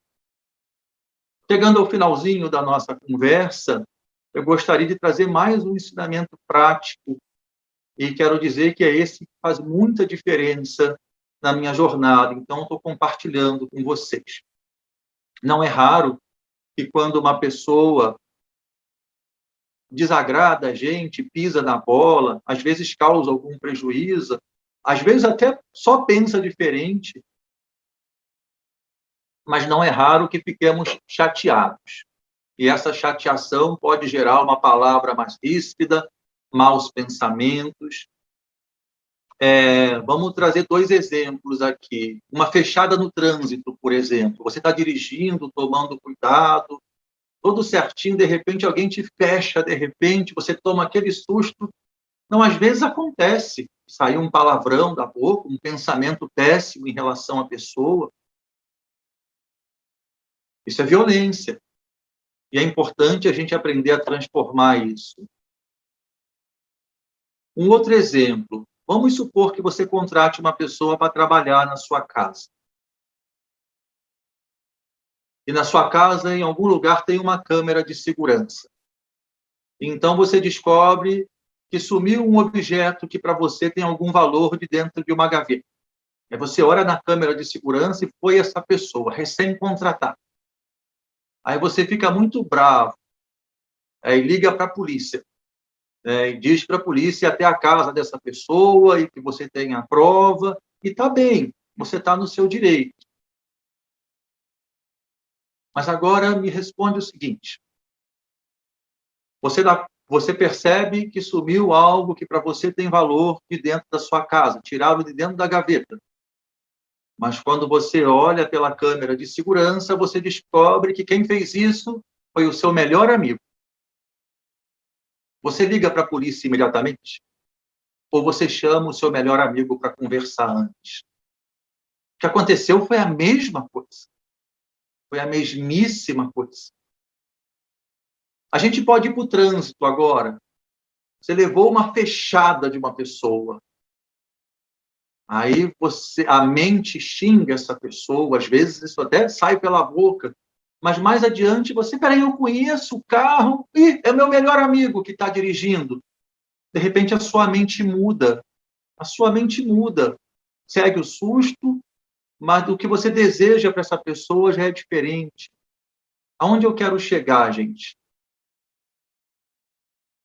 Chegando ao finalzinho da nossa conversa, eu gostaria de trazer mais um ensinamento prático, e quero dizer que é esse que faz muita diferença na minha jornada, então estou compartilhando com vocês. Não é raro que quando uma pessoa desagrada a gente, pisa na bola, às vezes causa algum prejuízo, às vezes até só pensa diferente, mas não é raro que fiquemos chateados. E essa chateação pode gerar uma palavra mais ríspida, maus pensamentos. Vamos trazer 2 exemplos aqui. Uma fechada no trânsito, por exemplo. Você está dirigindo, tomando cuidado, tudo certinho, de repente alguém te fecha, de repente você toma aquele susto. Não, às vezes acontece, saiu um palavrão da boca, um pensamento péssimo em relação à pessoa. Isso é violência. E é importante a gente aprender a transformar isso. Um outro exemplo. Vamos supor que você contrate uma pessoa para trabalhar na sua casa. E na sua casa, em algum lugar, tem uma câmera de segurança. Então, você descobre que sumiu um objeto que, para você, tem algum valor de dentro de uma gaveta. Aí você olha na câmera de segurança e foi essa pessoa, recém-contratada. Aí você fica muito bravo, e liga para a polícia. E diz para a polícia ir até a casa dessa pessoa e que você tem a prova. E está bem, você está no seu direito. Mas agora me responde o seguinte. Você percebe que sumiu algo que para você tem valor de dentro da sua casa, tiraram de dentro da gaveta. Mas quando você olha pela câmera de segurança, você descobre que quem fez isso foi o seu melhor amigo. Você liga para a polícia imediatamente? Ou você chama o seu melhor amigo para conversar antes? O que aconteceu foi a mesma coisa. Foi a mesmíssima coisa. A gente pode ir para o trânsito agora. Você levou uma fechada de uma pessoa. Aí a mente xinga essa pessoa, às vezes isso até sai pela boca, mas mais adiante você, peraí, eu conheço o carro, é meu melhor amigo que está dirigindo. De repente a sua mente muda. A sua mente muda. Segue o susto, mas o que você deseja para essa pessoa já é diferente. Aonde eu quero chegar, gente?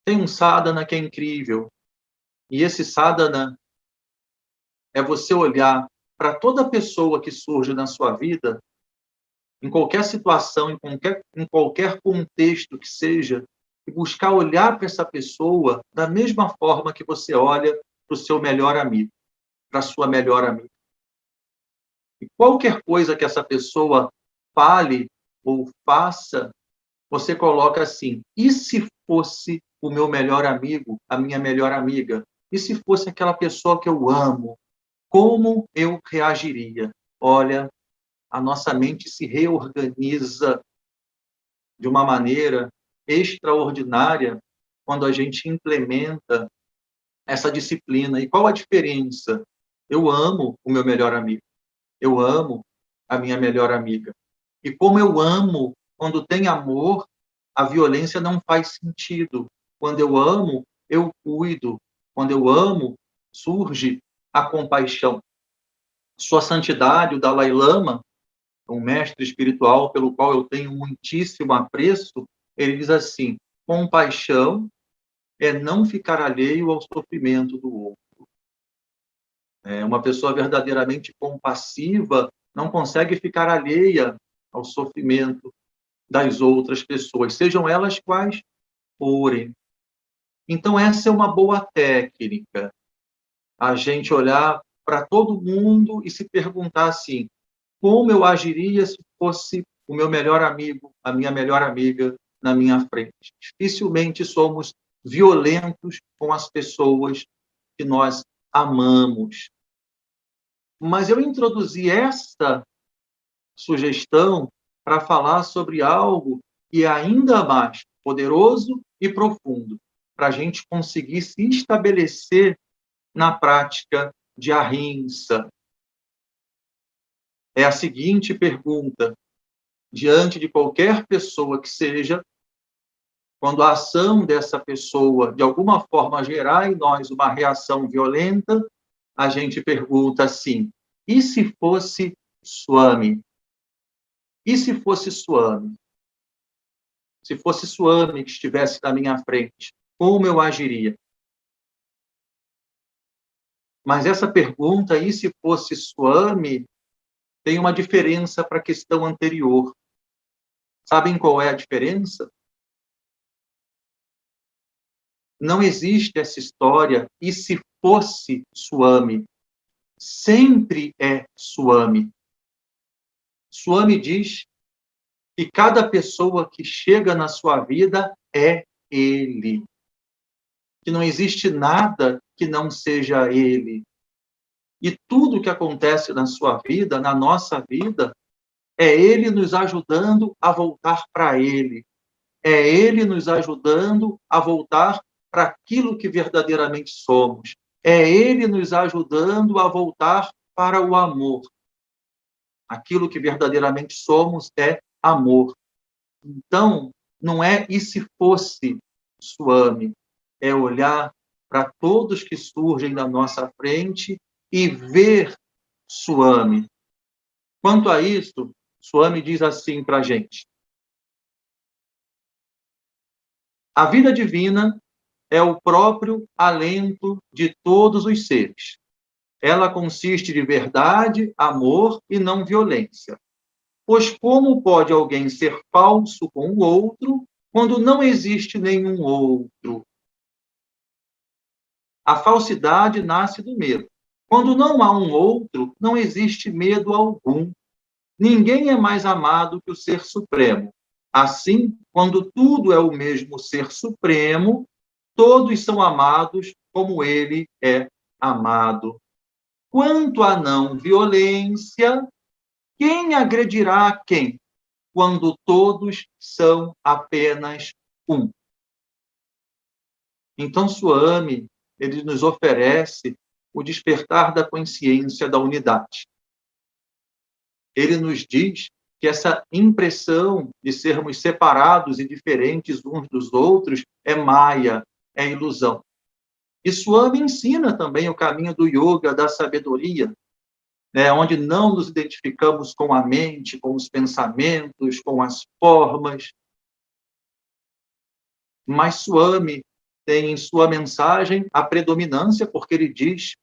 Tem um sadhana que é incrível. E esse sadhana é você olhar para toda pessoa que surge na sua vida, em qualquer situação, em qualquer contexto que seja, e buscar olhar para essa pessoa da mesma forma que você olha para o seu melhor amigo, para a sua melhor amiga. E qualquer coisa que essa pessoa fale ou faça, você coloca assim: e se fosse o meu melhor amigo, a minha melhor amiga? E se fosse aquela pessoa que eu amo? Como eu reagiria? Olha, a nossa mente se reorganiza de uma maneira extraordinária quando a gente implementa essa disciplina. E qual a diferença? Eu amo o meu melhor amigo. Eu amo a minha melhor amiga. E como eu amo, quando tem amor, a violência não faz sentido. Quando eu amo, eu cuido. Quando eu amo, surge a compaixão. Sua Santidade, o Dalai Lama, um mestre espiritual pelo qual eu tenho muitíssimo apreço, ele diz assim: compaixão é não ficar alheio ao sofrimento do outro. Uma pessoa verdadeiramente compassiva não consegue ficar alheia ao sofrimento das outras pessoas, sejam elas quais forem. Então, essa é uma boa técnica, a gente olhar para todo mundo e se perguntar assim: como eu agiria se fosse o meu melhor amigo, a minha melhor amiga na minha frente? Dificilmente somos violentos com as pessoas que nós amamos. Mas eu introduzi esta sugestão para falar sobre algo que é ainda mais poderoso e profundo, para a gente conseguir se estabelecer na prática de ahimsa. É a seguinte pergunta: diante de qualquer pessoa que seja, quando a ação dessa pessoa de alguma forma gerar em nós uma reação violenta, a gente pergunta assim: e se fosse Swami? E se fosse Swami? Se fosse Swami que estivesse na minha frente, como eu agiria? Mas essa pergunta, e se fosse Swami, tem uma diferença para a questão anterior. Sabem qual é a diferença? Não existe essa história, e se fosse Swami? Sempre é Swami. Swami diz que cada pessoa que chega na sua vida é ele. Que não existe nada que não seja ele. E tudo que acontece na sua vida, na nossa vida, é ele nos ajudando a voltar para ele. É ele nos ajudando a voltar para aquilo que verdadeiramente somos. É ele nos ajudando a voltar para o amor. Aquilo que verdadeiramente somos é amor. Então, não é e se fosse Swami, é olhar para todos que surgem na nossa frente e ver Swami. Quanto a isso, Swami diz assim para a gente: a vida divina é o próprio alento de todos os seres. Ela consiste de verdade, amor e não violência. Pois como pode alguém ser falso com o outro quando não existe nenhum outro? A falsidade nasce do medo. Quando não há um outro, não existe medo algum. Ninguém é mais amado que o Ser Supremo. Assim, quando tudo é o mesmo Ser Supremo, todos são amados como ele é amado. Quanto à não violência, quem agredirá a quem, quando todos são apenas um? Então, Swami, ele nos oferece o despertar da consciência da unidade. Ele nos diz que essa impressão de sermos separados e diferentes uns dos outros é maia, é ilusão. E Swami ensina também o caminho do yoga, da sabedoria, onde não nos identificamos com a mente, com os pensamentos, com as formas. Mas Swami tem em sua mensagem a predominância, porque ele diz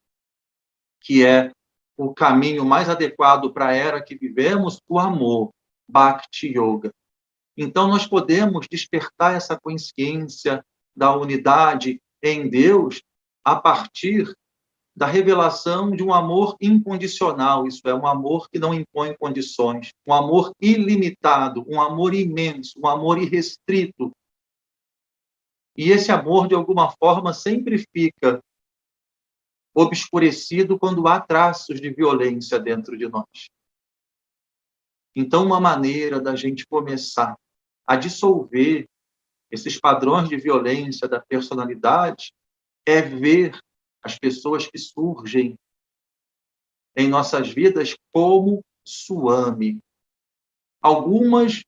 que é o caminho mais adequado para a era que vivemos, o amor, Bhakti Yoga. Então, nós podemos despertar essa consciência da unidade em Deus a partir da revelação de um amor incondicional, isso é, um amor que não impõe condições, um amor ilimitado, um amor imenso, um amor irrestrito. E esse amor, de alguma forma, sempre fica obscurecido quando há traços de violência dentro de nós. Então, uma maneira da gente começar a dissolver esses padrões de violência da personalidade é ver as pessoas que surgem em nossas vidas como Swami. Algumas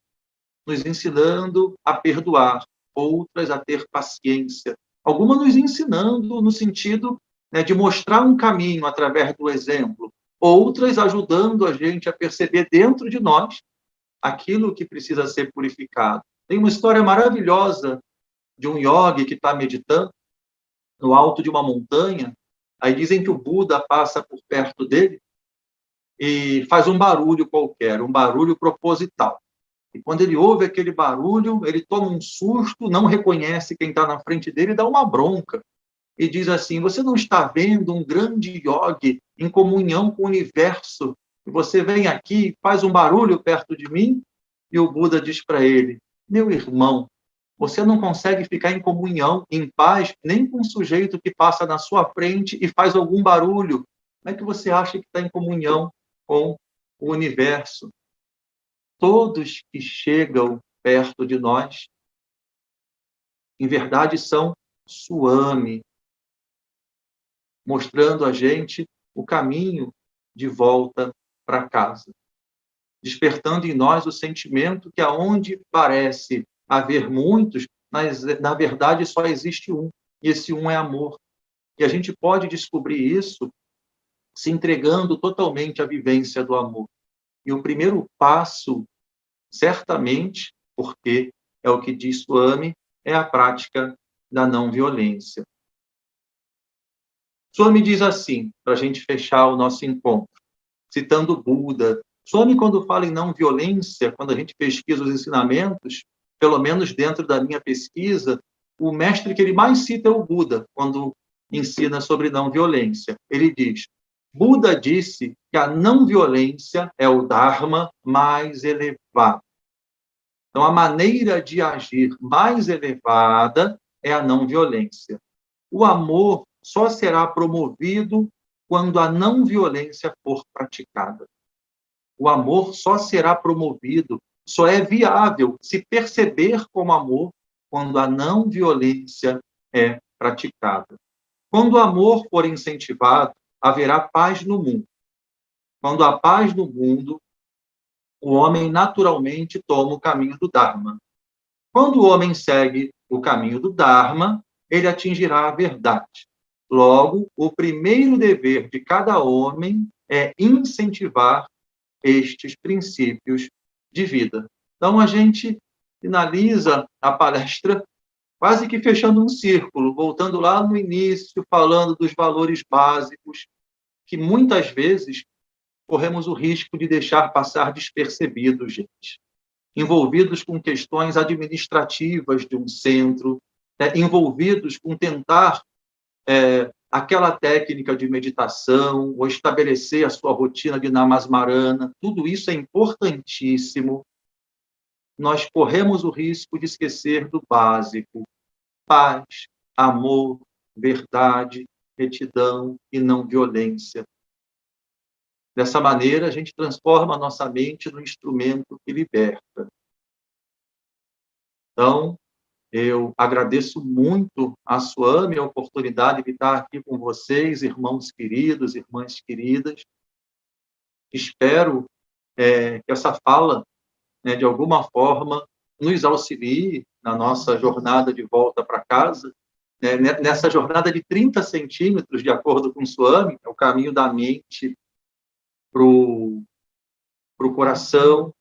nos ensinando a perdoar, outras a ter paciência. Algumas nos ensinando no sentido, né, de mostrar um caminho através do exemplo. Outras ajudando a gente a perceber dentro de nós aquilo que precisa ser purificado. Tem uma história maravilhosa de um yogi que está meditando no alto de uma montanha. Aí dizem que o Buda passa por perto dele e faz um barulho qualquer, um barulho proposital. E quando ele ouve aquele barulho, ele toma um susto, não reconhece quem está na frente dele e dá uma bronca. E diz assim: você não está vendo um grande yogi em comunhão com o universo? E você vem aqui e faz um barulho perto de mim? E o Buda diz para ele: meu irmão, você não consegue ficar em comunhão, em paz, nem com um sujeito que passa na sua frente e faz algum barulho. Como é que você acha que está em comunhão com o universo? Todos que chegam perto de nós, em verdade, são Swami, mostrando a gente o caminho de volta para casa, despertando em nós o sentimento que aonde parece haver muitos, mas na verdade só existe um, e esse um é amor. E a gente pode descobrir isso se entregando totalmente à vivência do amor. E o primeiro passo, certamente, porque é o que diz Swami, é a prática da não violência. Swami diz assim, para a gente fechar o nosso encontro, citando Buda. Swami, quando fala em não violência, quando a gente pesquisa os ensinamentos, pelo menos dentro da minha pesquisa, o mestre que ele mais cita é o Buda, quando ensina sobre não violência. Ele diz: Buda disse que a não violência é o Dharma mais elevado. Então, a maneira de agir mais elevada é a não violência. O amor só será promovido quando a não violência for praticada. O amor só será promovido, só é viável se perceber como amor quando a não violência é praticada. Quando o amor for incentivado, haverá paz no mundo. Quando há paz no mundo, o homem naturalmente toma o caminho do Dharma. Quando o homem segue o caminho do Dharma, ele atingirá a verdade. Logo, o primeiro dever de cada homem é incentivar estes princípios de vida. Então, a gente finaliza a palestra quase que fechando um círculo, voltando lá no início, falando dos valores básicos, que muitas vezes corremos o risco de deixar passar despercebidos, gente. Envolvidos com questões administrativas de um centro, envolvidos com tentar aquela técnica de meditação, ou estabelecer a sua rotina de namasmarana, tudo isso é importantíssimo. Nós corremos o risco de esquecer do básico: paz, amor, verdade, retidão e não violência. Dessa maneira, a gente transforma a nossa mente no instrumento que liberta. Então, eu agradeço muito a Swami a oportunidade de estar aqui com vocês, irmãos queridos, irmãs queridas. Espero que essa fala, né, de alguma forma, nos auxilie na nossa jornada de volta para casa, né, nessa jornada de 30 centímetros, de acordo com Swami, é o caminho da mente para o coração.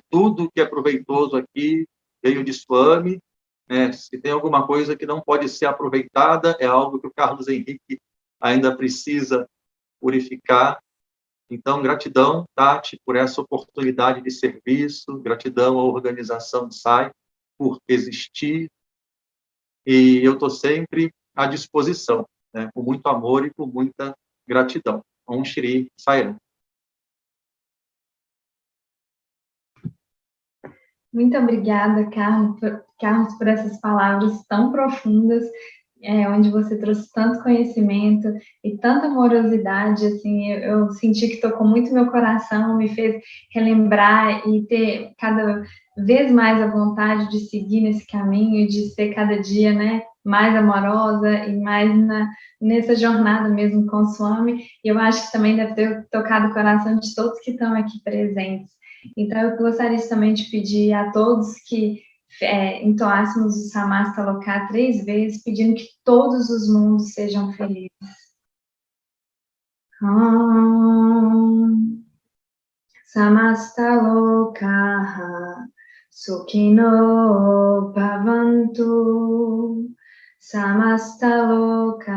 Tudo que é proveitoso aqui veio de Swami, né? Se tem alguma coisa que não pode ser aproveitada, é algo que o Carlos Henrique ainda precisa purificar. Então, gratidão, Tati, por essa oportunidade de serviço, gratidão à organização SAI por existir, e eu estou sempre à disposição, né, com muito amor e com muita gratidão. Om Shri Sai Ram. Muito obrigada, Carlos, por essas palavras tão profundas, onde você trouxe tanto conhecimento e tanta amorosidade, assim, eu senti que tocou muito meu coração, me fez relembrar e ter cada vez mais a vontade de seguir nesse caminho, de ser cada dia, né, mais amorosa e mais nessa jornada mesmo com o Swami. E eu acho que também deve ter tocado o coração de todos que estão aqui presentes. Então, eu gostaria também de pedir a todos que entoássemos o Samastaloka 3 vezes, pedindo que todos os mundos sejam felizes. Samastaloka Sukhino Bhavantu. Samastaloka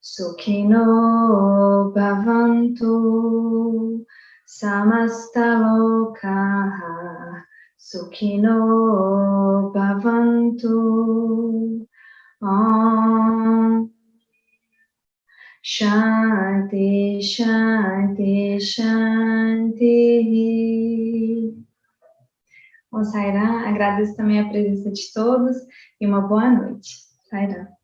Sukhino Bhavantu. Samastaloka Sukhino Bhavantu. Om Shanti, Shanti, Shanti. Bom, Sai Ram, agradeço também a presença de todos e uma boa noite. Sai Ram.